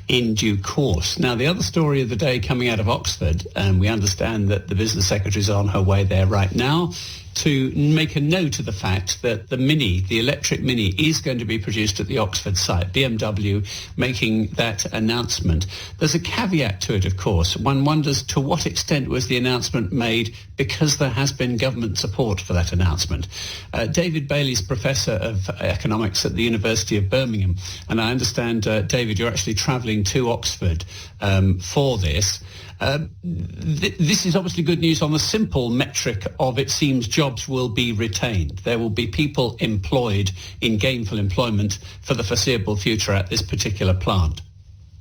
in due course. Now, the other story of the day coming out of Oxford, and we understand that the business secretary is on her way there right now to make a note of the fact that the electric Mini, is going to be produced at the Oxford site. BMW making that announcement. There's a caveat to it, of course. One wonders to what extent was the announcement made because there has been government support for that announcement. David Bailey's Professor of Economics at the University of Birmingham, and I understand, David, you're actually travelling to Oxford for this. This is obviously good news on the simple metric of, it seems, jobs will be retained. There will be people employed in gainful employment for the foreseeable future at this particular plant.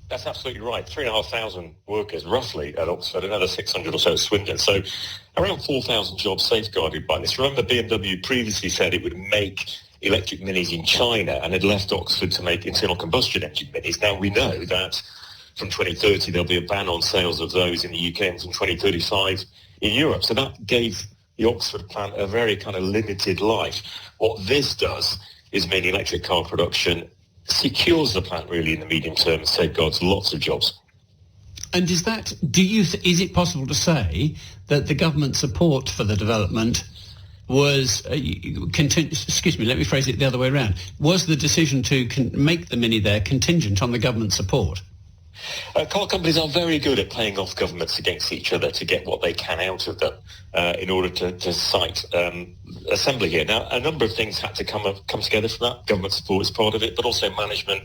That's absolutely right. 3,500 workers, roughly, at Oxford, another 600 or so at Swindon. So around 4,000 jobs safeguarded by this. Remember, BMW previously said it would make electric Minis in China and had left Oxford to make internal combustion engine Minis. Now, we know that from 2030, there'll be a ban on sales of those in the UK, and from 2035 in Europe. So that gave the Oxford plant a very kind of limited life. What this does is mean electric car production secures the plant really in the medium term and safeguards lots of jobs. And is it possible to say that the government support for the development was, let me phrase it the other way around. Was the decision to make the Mini there contingent on the government support? Car companies are very good at playing off governments against each other to get what they can out of them in order to cite assembly here. Now, a number of things had to come together from that. Government support is part of it, but also management,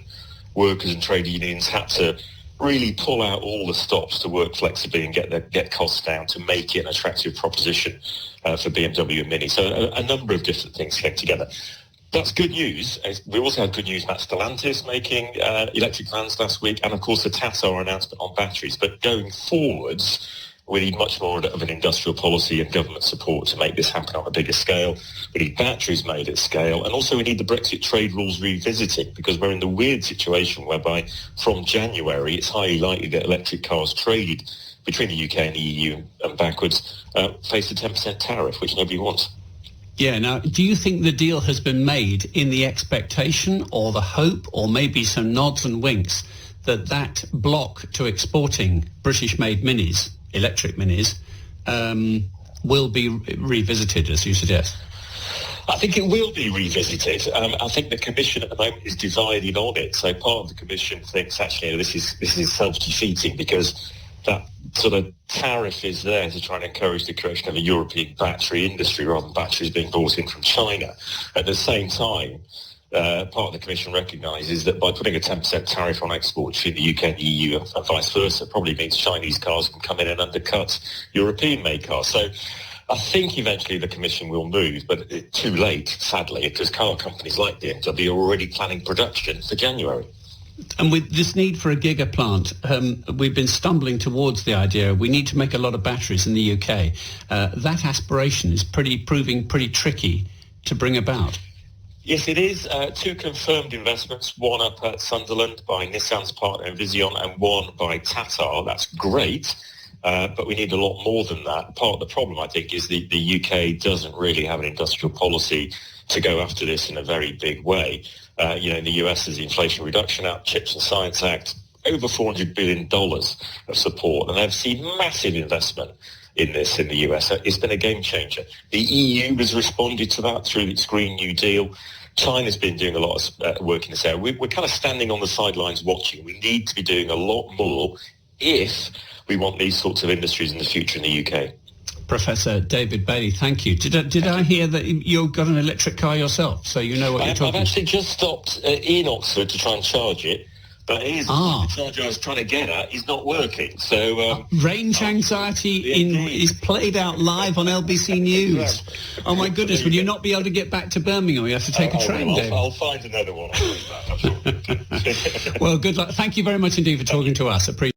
workers and trade unions had to really pull out all the stops to work flexibly and get costs down to make it an attractive proposition for BMW and Mini. So a number of different things came together. That's good news. We also had good news about Stellantis making electric vans last week, and of course the Tata announcement on batteries. But going forwards, we need much more of an industrial policy and government support to make this happen on a bigger scale. We need batteries made at scale, and also we need the Brexit trade rules revisited, because we're in the weird situation whereby from January it's highly likely that electric cars traded between the UK and the EU and backwards face a 10% tariff, which nobody wants. Yeah, now, do you think the deal has been made in the expectation or the hope or maybe some nods and winks that block to exporting British-made Minis, electric Minis, will be revisited, as you suggest? I think it will be revisited. I think the Commission at the moment is divided on it. So part of the Commission thinks, actually, this is self-defeating because that sort of tariff is there to try and encourage the creation of a European battery industry rather than batteries being brought in from China. At the same time, part of the Commission recognises that by putting a 10% tariff on exports between the UK and the EU and vice versa probably means Chinese cars can come in and undercut European-made cars. So I think eventually the Commission will move, but it's too late, sadly, because car companies like BMW are already planning production for January. And with this need for a giga plant, we've been stumbling towards the idea we need to make a lot of batteries in the UK. That aspiration is proving pretty tricky to bring about. Yes, it is. Two confirmed investments, one up at Sunderland by Nissan's partner Vision and one by Tata. That's great, but we need a lot more than that. Part of the problem, I think, is the UK doesn't really have an industrial policy to go after this in a very big way. In the US, there's the Inflation Reduction Act, Chips and Science Act, over $400 billion of support, and they've seen massive investment in this in the US. It's been a game changer. The EU has responded to that through its Green New Deal. China's been doing a lot of work in this area. We're kind of standing on the sidelines watching. We need to be doing a lot more if we want these sorts of industries in the future in the UK. Professor David Bailey, thank you. Did I hear that you've got an electric car yourself, so you know what you're talking about? I've actually just stopped in Oxford to try and charge it, but the charger I was trying to get at is not working. So range anxiety is played out live on LBC News. Oh my goodness, will you not be able to get back to Birmingham? You have to take a train, David. I'll find another one. Well, good luck. Thank you very much indeed for talking to us. Appreciate it.